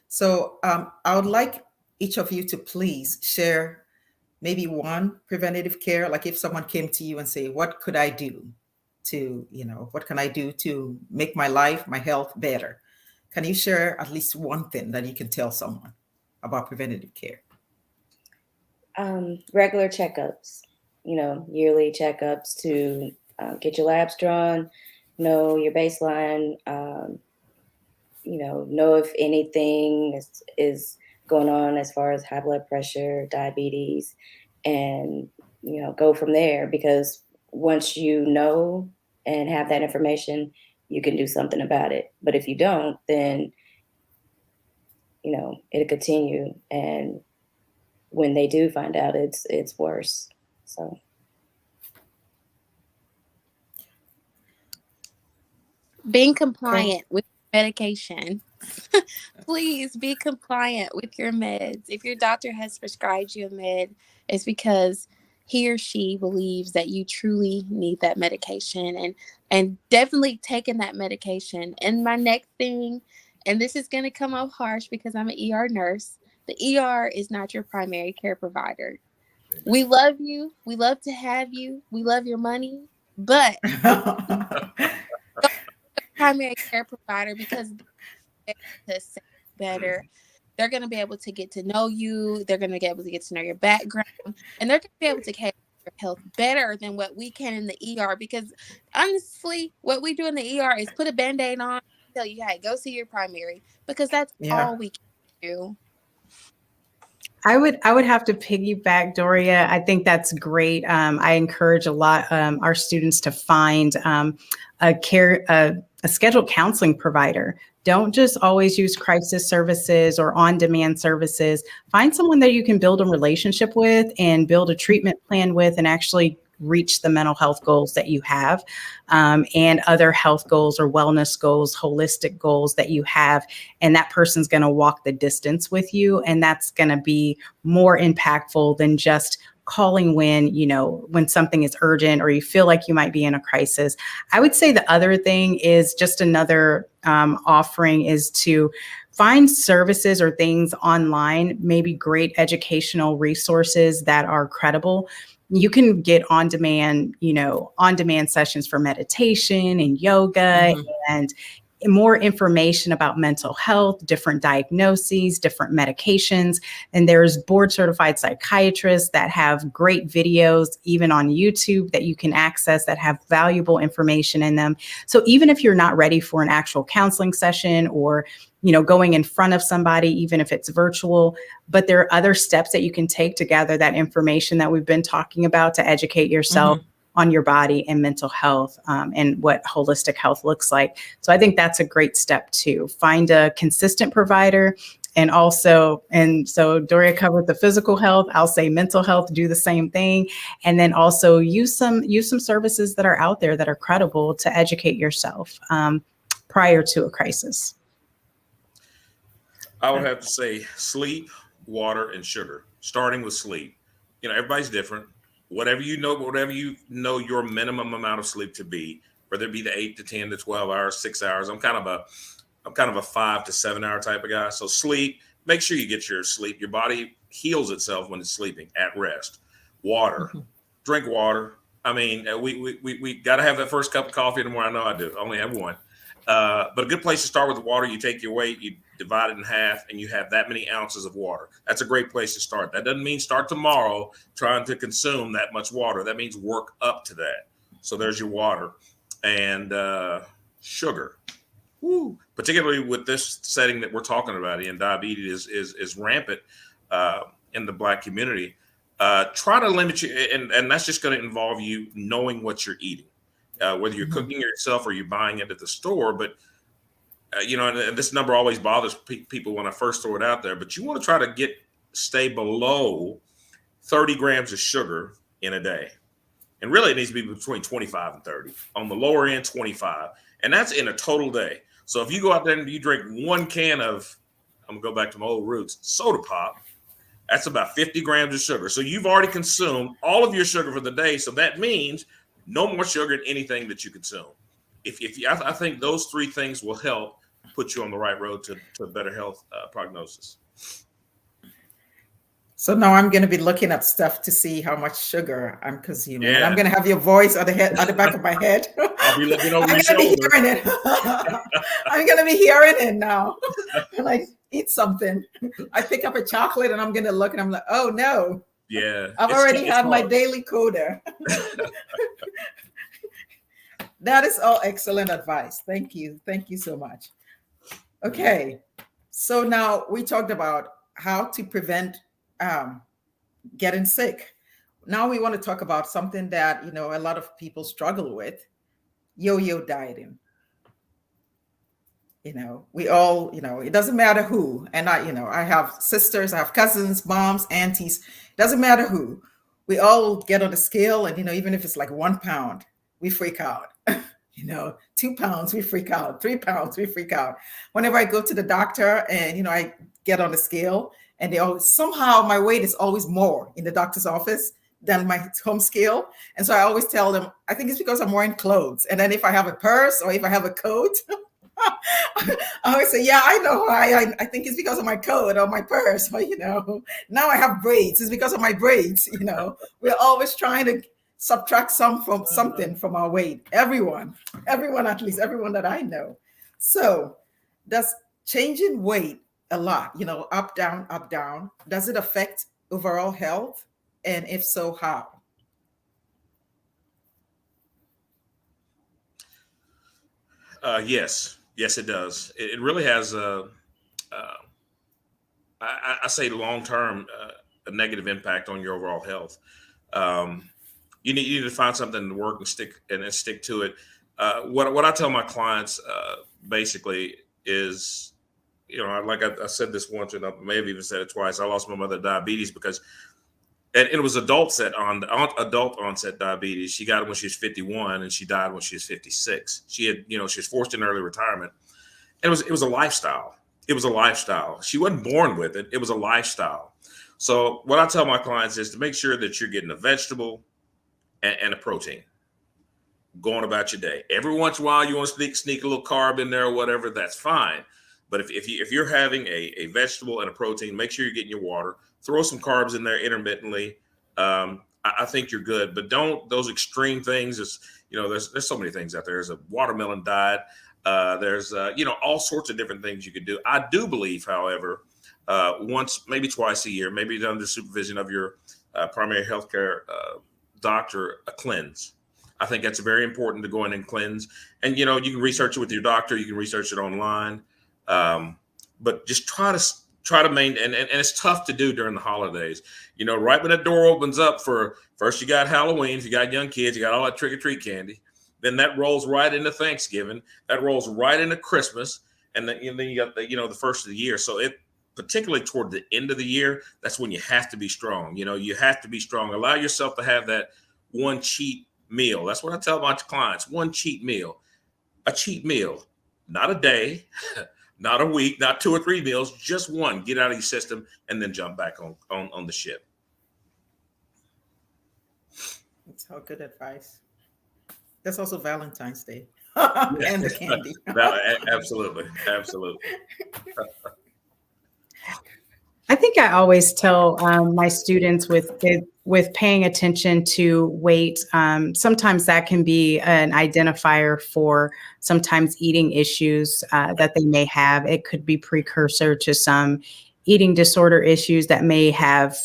So I would like each of you to please share maybe one preventative care. Like if someone came to you and say, what could I do to, what can I do to make my life, my health better? Can you share at least one thing that you can tell someone about preventative care? Regular checkups, yearly checkups to get your labs drawn, know your baseline, know if anything is going on as far as high blood pressure, diabetes, and, go from there. Because once you know and have that information, you can do something about it. But if you don't, then, it'll continue. And when they do find out, it's worse. So. Being compliant with medication. Please be compliant with your meds. If your doctor has prescribed you a med, it's because he or she believes that you truly need that medication, and definitely taking that medication. And my next thing, and this is going to come off harsh because I'm an ER nurse, the ER is not your primary care provider. We love you. We love to have you. We love your money, but primary care provider, because they're able to say better. They're going to be able to get to know you. They're going to be able to get to know your background, and they're going to be able to care for your health better than what we can in the ER. Because honestly, what we do in the ER is put a Band-Aid on, tell you, hey, go see your primary, because that's Yeah. all we can do. I would have to piggyback, Doria. I think that's great. I encourage a lot our students to find a scheduled counseling provider. Don't just always use crisis services or on-demand services. Find someone that you can build a relationship with and build a treatment plan with, and actually reach the mental health goals that you have, and other health goals or wellness goals, holistic goals that you have. And that person's going to walk the distance with you. And that's going to be more impactful than just calling when something is urgent or you feel like you might be in a crisis. I would say the other thing is just another offering is to find services or things online, maybe great educational resources that are credible. You can get on demand sessions for meditation and yoga, Mhm. and more information about mental health, different diagnoses, different medications. And there's board certified psychiatrists that have great videos, even on YouTube, that you can access that have valuable information in them. So even if you're not ready for an actual counseling session or going in front of somebody, even if it's virtual, but there are other steps that you can take to gather that information that we've been talking about to educate yourself on your body and mental health, and what holistic health looks like. So I think that's a great step too. Find a consistent provider. And so Doria covered the physical health. I'll say mental health, do the same thing. And then also use some services that are out there that are credible to educate yourself prior to a crisis. I would have to say sleep, water, and sugar. Starting with sleep. Everybody's different. Whatever you know your minimum amount of sleep to be, whether it be the 8 to 10 to 12 hours, 6 hours. I'm kind of a 5 to 7 hour type of guy. So sleep, make sure you get your sleep. Your body heals itself when it's sleeping at rest. Water, drink water. I mean, we got to have that first cup of coffee in the morning. I know I do. I only have one. But a good place to start with the water, you take your weight, you divide it in half, and you have that many ounces of water. That's a great place to start. That doesn't mean start tomorrow trying to consume that much water. That means work up to that. So there's your water. and sugar. Woo. Particularly with this setting that we're talking about, and diabetes is rampant in the Black community. Try to limit you, and that's just going to involve you knowing what you're eating, whether you're cooking yourself or you're buying it at the store. But and this number always bothers people when I first throw it out there. But you want to try to stay below 30 grams of sugar in a day. And really, it needs to be between 25 and 30. On the lower end, 25. And that's in a total day. So if you go out there and you drink one can of, I'm going to go back to my old roots, soda pop, that's about 50 grams of sugar. So you've already consumed all of your sugar for the day. So that means no more sugar in anything that you consume. I think those three things will help put you on the right road to better health prognosis. So now I'm going to be looking up stuff to see how much sugar I'm consuming. Yeah. And I'm going to have your voice on the back of my head. I'll be looking over your I'm going to be shoulder. hearing it. I'm going to be hearing it now. When I eat something, I pick up a chocolate and I'm going to look and I'm like, oh no. Yeah. I've already had my daily quota. That is all excellent advice. Thank you. Thank you so much. Okay. So now we talked about how to prevent getting sick. Now we want to talk about something that, a lot of people struggle with, yo-yo dieting. We all, it doesn't matter who. And I have sisters, I have cousins, moms, aunties, doesn't matter who. We all get on the scale and, even if it's like 1 pound, we freak out. 2 pounds, we freak out. 3 pounds, we freak out. Whenever I go to the doctor and, I get on the scale and somehow my weight is always more in the doctor's office than my home scale. And so I always tell them, I think it's because I'm wearing clothes. And then if I have a purse or if I have a coat, I always say, yeah, I know why. I think it's because of my coat or my purse. Or, now I have braids. It's because of my braids. We're always trying to subtract something from our weight. Everyone, at least everyone that I know. So does changing weight a lot, up, down, does it affect overall health? And if so, how? Yes, it does. It really has I say long-term a negative impact on your overall health. You need to find something to work and stick to it. What I tell my clients basically is, like I said this once, and I may have even said it twice. I lost my mother to diabetes and it was adult onset diabetes. She got it when she was 51, and she died when she was 56. She was forced in early retirement. And it was a lifestyle. It was a lifestyle. She wasn't born with it. It was a lifestyle. So what I tell my clients is to make sure that you're getting a vegetable and a protein going about your day. Every once in a while, you want to sneak a little carb in there or whatever, that's fine. But if you're having a vegetable and a protein, make sure you're getting your water. Throw some carbs in there intermittently. I think you're good. But don't those extreme things. There's so many things out there. There's a watermelon diet. There's all sorts of different things you could do. I do believe, however, once, maybe twice a year, maybe under supervision of your primary healthcare doctor, a cleanse. I think that's very important to go in and cleanse. And you can research it with your doctor. You can research it online. But just try to maintain, and it's tough to do during the holidays. Right when the door opens up first, you got Halloween, you got young kids, you got all that trick or treat candy. Then that rolls right into Thanksgiving. That rolls right into Christmas, and then you got the first of the year. So particularly toward the end of the year, that's when you have to be strong. You have to be strong. Allow yourself to have that one cheat meal. That's what I tell my clients. One cheat meal, a cheat meal, not a day. Not a week, not 2 or 3 meals, just one. Get out of your system and then jump back on the ship. That's all good advice. That's also Valentine's Day and the candy. Absolutely. I think I always tell my students with paying attention to weight, sometimes that can be an identifier for sometimes eating issues that they may have. It could be precursor to some eating disorder issues that may have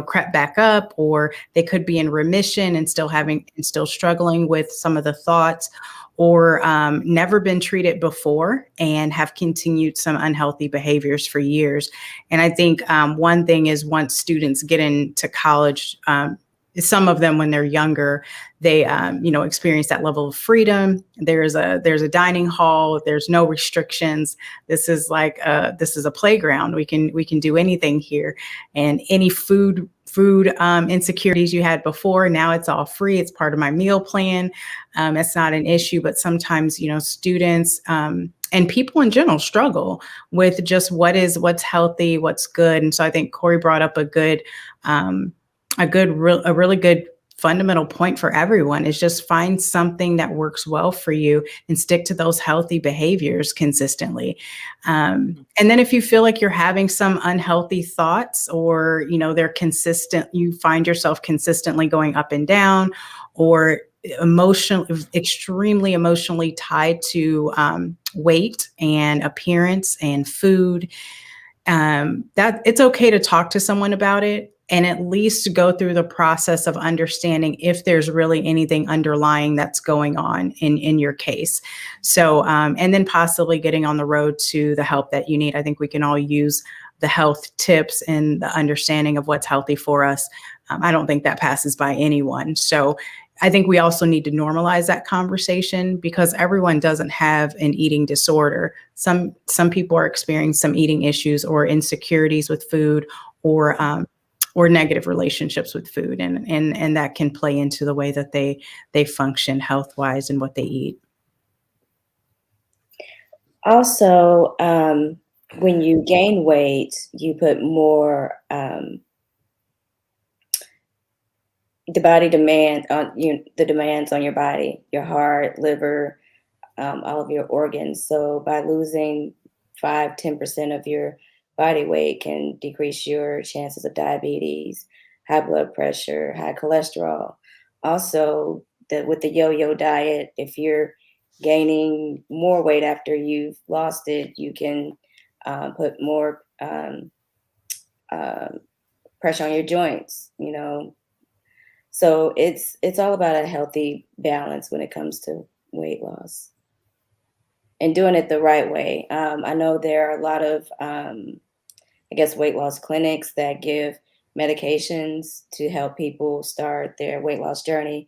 crept back up, or they could be in remission and still struggling with some of the thoughts, or never been treated before and have continued some unhealthy behaviors for years. And I think one thing is, once students get into college, some of them when they're younger, they experience that level of freedom. There's a dining hall. There's no restrictions. This is a playground. We can do anything here, and any food insecurities you had before, now it's all free. It's part of my meal plan. It's not an issue. But sometimes students and people in general struggle with just what's healthy, what's good. And so I think Corey brought up a really good fundamental point for everyone, is just find something that works well for you and stick to those healthy behaviors consistently. And then if you feel like you're having some unhealthy thoughts, or, they're consistent, you find yourself consistently going up and down, or extremely emotionally tied to weight and appearance and food, that it's okay to talk to someone about it, and at least go through the process of understanding if there's really anything underlying that's going on in your case. So, and then possibly getting on the road to the help that you need. I think we can all use the health tips and the understanding of what's healthy for us. I don't think that passes by anyone. So I think we also need to normalize that conversation, because everyone doesn't have an eating disorder. Some people are experiencing some eating issues or insecurities with food, or negative relationships with food, and that can play into the way that they function health-wise and what they eat. Also, when you gain weight, you put more the demands on your body, your heart, liver, all of your organs. So by losing 5-10% of your body weight can decrease your chances of diabetes, high blood pressure, high cholesterol. Also, with the yo-yo diet, if you're gaining more weight after you've lost it, you can put more pressure on your joints, So it's all about a healthy balance when it comes to weight loss, and doing it the right way. I know there are a lot of weight loss clinics that give medications to help people start their weight loss journey,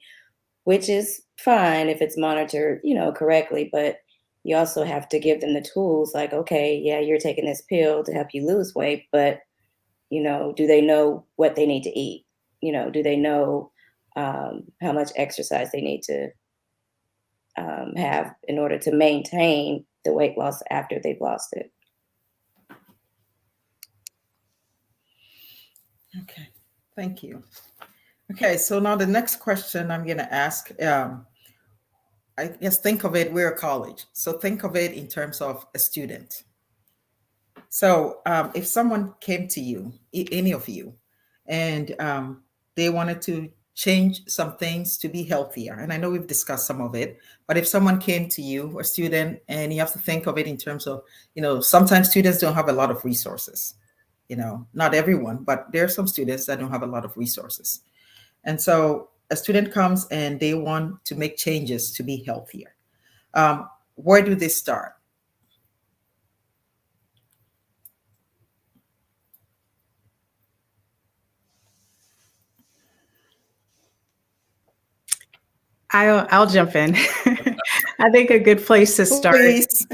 which is fine if it's monitored, correctly. But you also have to give them the tools, like, okay, yeah, you're taking this pill to help you lose weight, but, do they know what they need to eat? Do they know how much exercise they need to have in order to maintain the weight loss after they've lost it? Okay, thank you. Okay, so now the next question I'm going to ask, I guess think of it, we're a college. So think of it in terms of a student. So if someone came to you, any of you, and they wanted to change some things to be healthier, and I know we've discussed some of it, but if someone came to you, a student, and you have to think of it in terms of, sometimes students don't have a lot of resources. Not everyone, but there are some students that don't have a lot of resources. And so a student comes and they want to make changes to be healthier. Where do they start? I'll jump in. I think a good place to start. Please.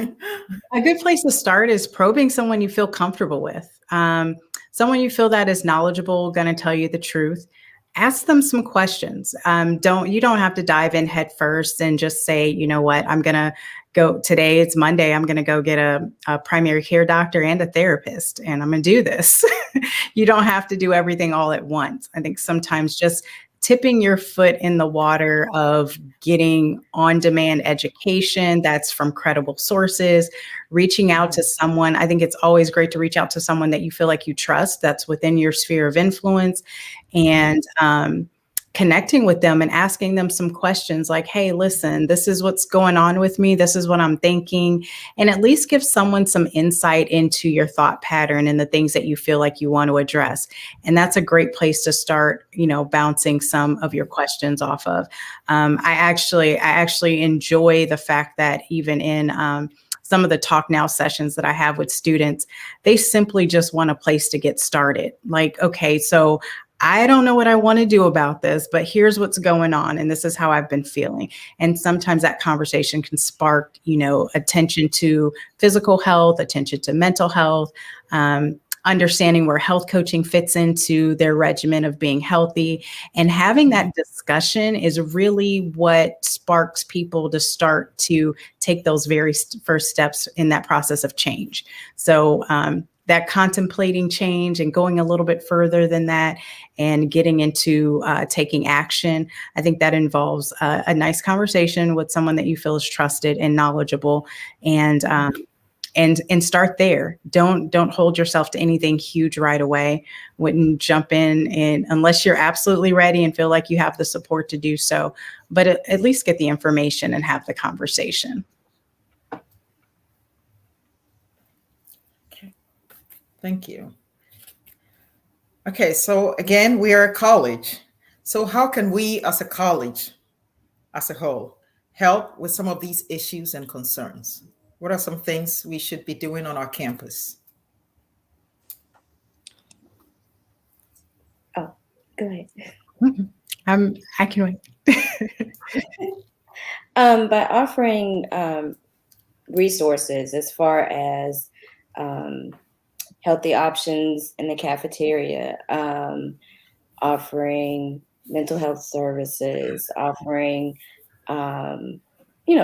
A good place to start is probing someone you feel comfortable with. Someone you feel that is knowledgeable, going to tell you the truth. Ask them some questions. You don't have to dive in head first and just say, you know what, I'm going to go today. It's Monday. I'm going to go get a primary care doctor and a therapist, and I'm going to do this. You don't have to do everything all at once. I think sometimes just tipping your foot in the water of getting on-demand education that's from credible sources, reaching out to someone. I think it's always great to reach out to someone that you feel like you trust, that's within your sphere of influence, and connecting with them and asking them some questions like, hey, listen, this is what's going on with me. This is what I'm thinking. And at least give someone some insight into your thought pattern and the things that you feel like you want to address. And that's a great place to start, bouncing some of your questions off of. I actually enjoy the fact that even in some of the talk now sessions that I have with students, they simply just want a place to get started. Like, okay, so I don't know what I want to do about this, but here's what's going on. And this is how I've been feeling. And sometimes that conversation can spark, attention to physical health, attention to mental health, understanding where health coaching fits into their regimen of being healthy. And having that discussion is really what sparks people to start to take those very first steps in that process of change. So that contemplating change and going a little bit further than that and getting into taking action, I think that involves a nice conversation with someone that you feel is trusted and knowledgeable, and start there. Don't hold yourself to anything huge right away. Wouldn't jump in and unless you're absolutely ready and feel like you have the support to do so. But at least get the information and have the conversation. Okay. Thank you. Okay, so again, we are a college. So how can we as a college, as a whole, help with some of these issues and concerns? What are some things we should be doing on our campus? Oh, go ahead. I can wait. By offering resources as far as healthy options in the cafeteria, offering mental health services, offering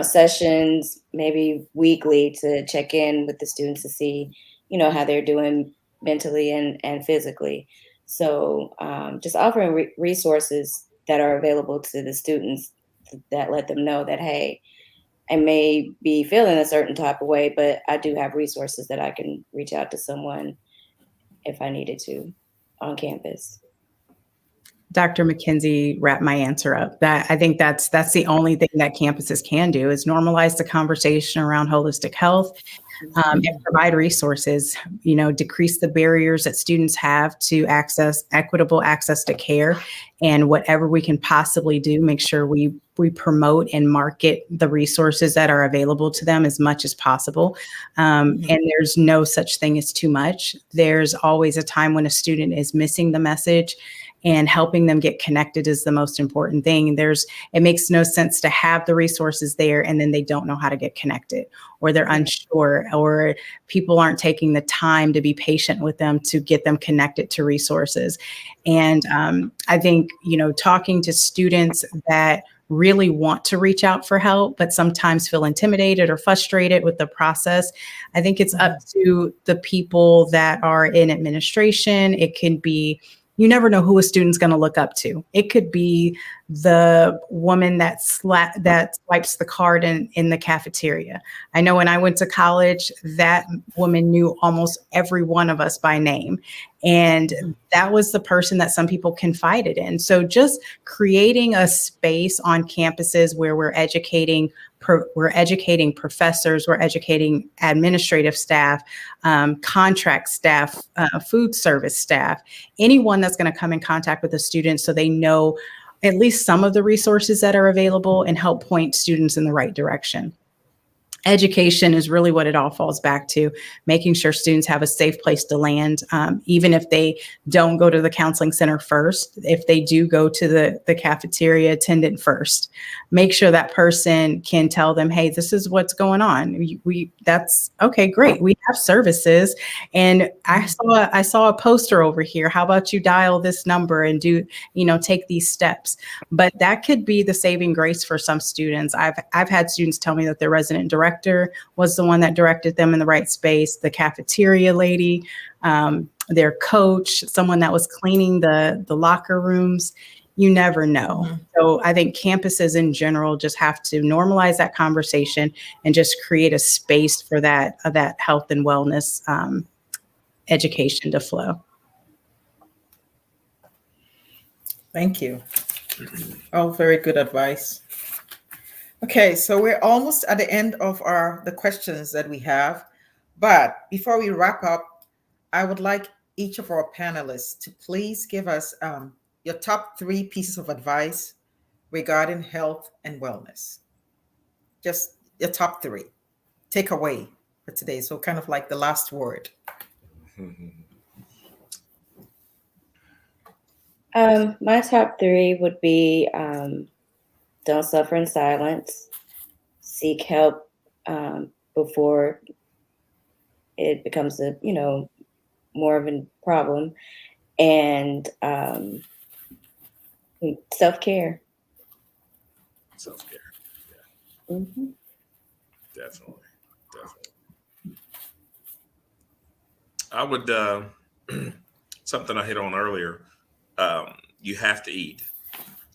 sessions maybe weekly to check in with the students to see, how they're doing mentally and physically. So just offering resources that are available to the students that let them know that, hey, I may be feeling a certain type of way, but I do have resources that I can reach out to someone if I needed to on campus. Dr. McKenzie wrapped my answer up. That I think that's the only thing that campuses can do is normalize the conversation around holistic health, and provide resources, decrease the barriers that students have to equitable access to care, and whatever we can possibly do, make sure we promote and market the resources that are available to them as much as possible. And there's no such thing as too much. There's always a time when a student is missing the message, and helping them get connected is the most important thing. It makes no sense to have the resources there and then they don't know how to get connected, or they're unsure, or people aren't taking the time to be patient with them to get them connected to resources. And I think, talking to students that really want to reach out for help, but sometimes feel intimidated or frustrated with the process, I think it's up to the people that are in administration. It can be, you never know who a student's going to look up to. It could be the woman that swipes the card in the cafeteria. I know when I went to college, that woman knew almost every one of us by name. And that was the person that some people confided in. So just creating a space on campuses where we're educating professors, we're educating administrative staff, contract staff, food service staff, anyone that's going to come in contact with a student so they know at least some of the resources that are available and help point students in the right direction. Education is really what it all falls back to, making sure students have a safe place to land, even if they don't go to the counseling center first. If they do go to the cafeteria attendant first, make sure that person can tell them, hey, this is what's going on. That's okay, great. We have services. And I saw a poster over here. How about you dial this number and take these steps? But that could be the saving grace for some students. I've had students tell me that their resident director was the one that directed them in the right space, the cafeteria lady, their coach, someone that was cleaning the locker rooms. You never know. So I think campuses in general just have to normalize that conversation and just create a space for that health and wellness education to flow. Thank you. All very good advice. Okay, so we're almost at the end of the questions that we have. But before we wrap up, I would like each of our panelists to please give us your top 3 pieces of advice regarding health and wellness. Just your top 3 takeaway for today. So kind of like the last word. My top 3 would be don't suffer in silence, seek help before it becomes more of a problem, and self-care. Self-care. Yeah. Mm-hmm. Definitely. I would something I hit on earlier. You have to eat.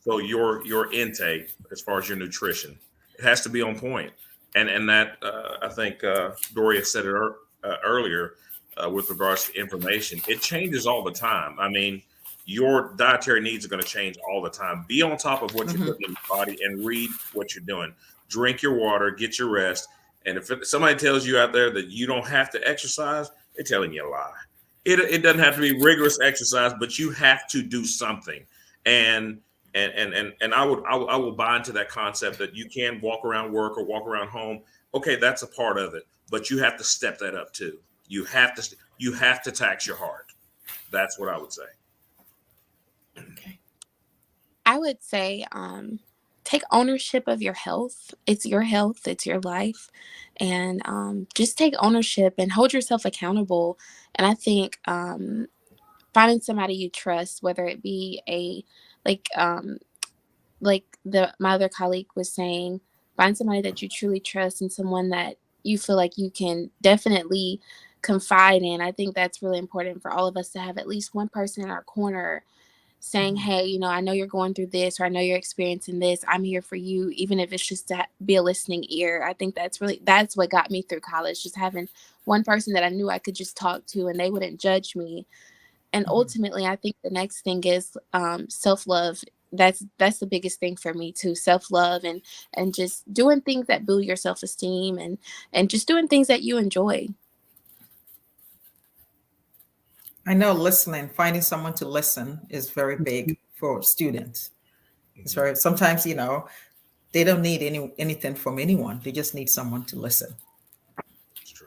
So your intake, as far as your nutrition, it has to be on point. And that I think Doria said it earlier with regards to information. It changes all the time. I mean, your dietary needs are going to change all the time. Be on top of what you're putting in your body and read what you're doing. Drink your water, get your rest. And if somebody tells you out there that you don't have to exercise, they're telling you a lie. It doesn't have to be rigorous exercise, but you have to do something. And I will buy into that concept that you can walk around work or walk around home. Okay, that's a part of it, but you have to step that up too. You have to tax your heart. That's what I would say. Okay. I would say take ownership of your health. It's your health, it's your life. And just take ownership and hold yourself accountable. And I think finding somebody you trust, whether it be like my other colleague was saying, find somebody that you truly trust and someone that you feel like you can definitely confide in. I think that's really important for all of us to have at least one person in our corner saying, hey, I know you're going through this, or I know you're experiencing this. I'm here for you, even if it's just to be a listening ear. I think that's what got me through college, just having one person that I knew I could just talk to and they wouldn't judge me. And ultimately, I think the next thing is self-love. That's the biggest thing for me too. Self-love and just doing things that build your self-esteem and just doing things that you enjoy. I know finding someone to listen is very big for students. It's very, sometimes, they don't need anything from anyone. They just need someone to listen.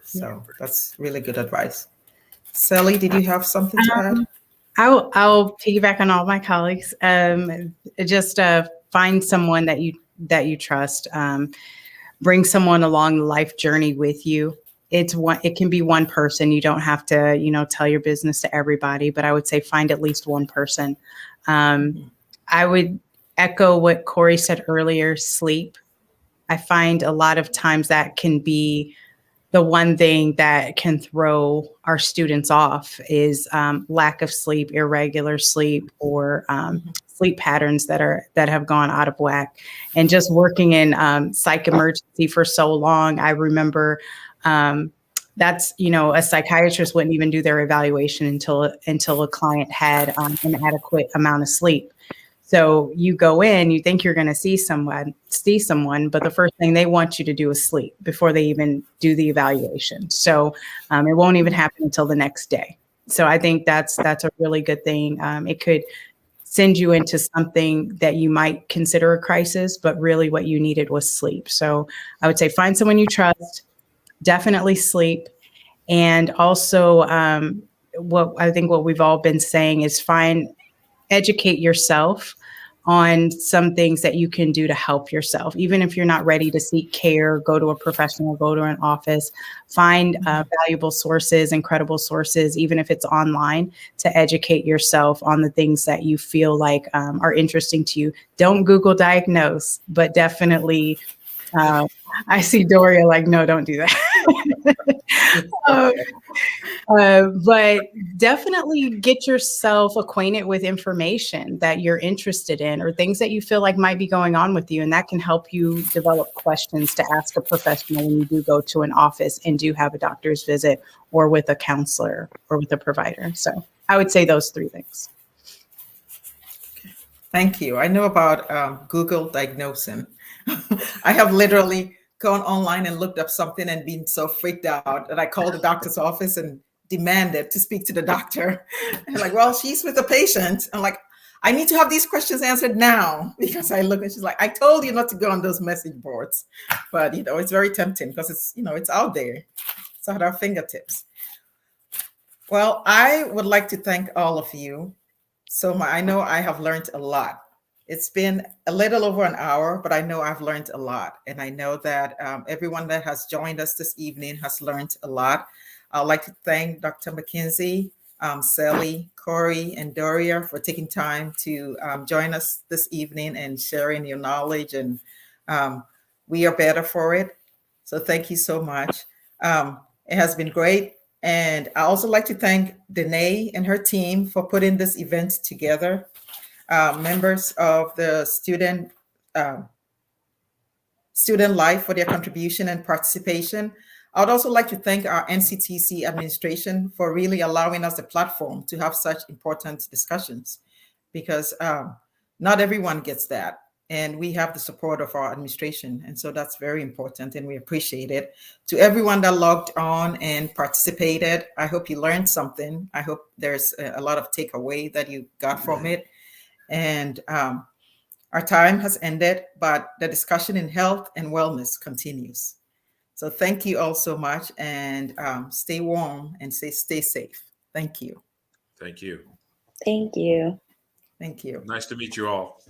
So that's really good advice. Sally, did you have something to add? I'll piggyback on all my colleagues. Just find someone that you trust. Bring someone along the life journey with you. It can be one person. You don't have to, tell your business to everybody, but I would say find at least one person. I would echo what Corey said earlier, sleep. I find a lot of times that can be the one thing that can throw our students off is lack of sleep, irregular sleep, or sleep patterns that have gone out of whack. And just working in psych emergency for so long, I remember that's, a psychiatrist wouldn't even do their evaluation until a client had an adequate amount of sleep. So you go in, you think you're going to see someone, but the first thing they want you to do is sleep before they even do the evaluation. So it won't even happen until the next day. So I think that's a really good thing. It could send you into something that you might consider a crisis, but really what you needed was sleep. So I would say find someone you trust, definitely sleep. And also what we've all been saying is educate yourself on some things that you can do to help yourself. Even if you're not ready to seek care, go to a professional, go to an office, find valuable sources, incredible sources, even if it's online, to educate yourself on the things that you feel like are interesting to you. Don't Google diagnose, but definitely, I see Doria like, no, don't do that. But definitely get yourself acquainted with information that you're interested in or things that you feel like might be going on with you. And that can help you develop questions to ask a professional when you do go to an office and do have a doctor's visit or with a counselor or with a provider. So I would say those 3 things. Thank you. I know about Google diagnosing. I have literally gone online and looked up something and been so freaked out that I called the doctor's office and demanded to speak to the doctor. And like, well, she's with the patient. I'm like, I need to have these questions answered now because I look and she's like, I told you not to go on those message boards. But, it's very tempting because it's out there. It's at our fingertips. Well, I would like to thank all of you. So I know I have learned a lot. It's been a little over an hour, but I know I've learned a lot. And I know that everyone that has joined us this evening has learned a lot. I'd like to thank Dr. McKenzie, Sally, Corey, and Doria for taking time to join us this evening and sharing your knowledge. And we are better for it. So thank you so much. It has been great. And I also like to thank Danae and her team for putting this event together. Members of the student life for their contribution and participation. I would also like to thank our NCTC administration for really allowing us a platform to have such important discussions, because not everyone gets that. And we have the support of our administration. And so that's very important and we appreciate it. To everyone that logged on and participated, I hope you learned something. I hope there's a lot of takeaway that you got from it. And our time has ended, but the discussion in health and wellness continues. So thank you all so much, and stay warm and stay safe. Thank you. Thank you. Thank you. Thank you. Nice to meet you all.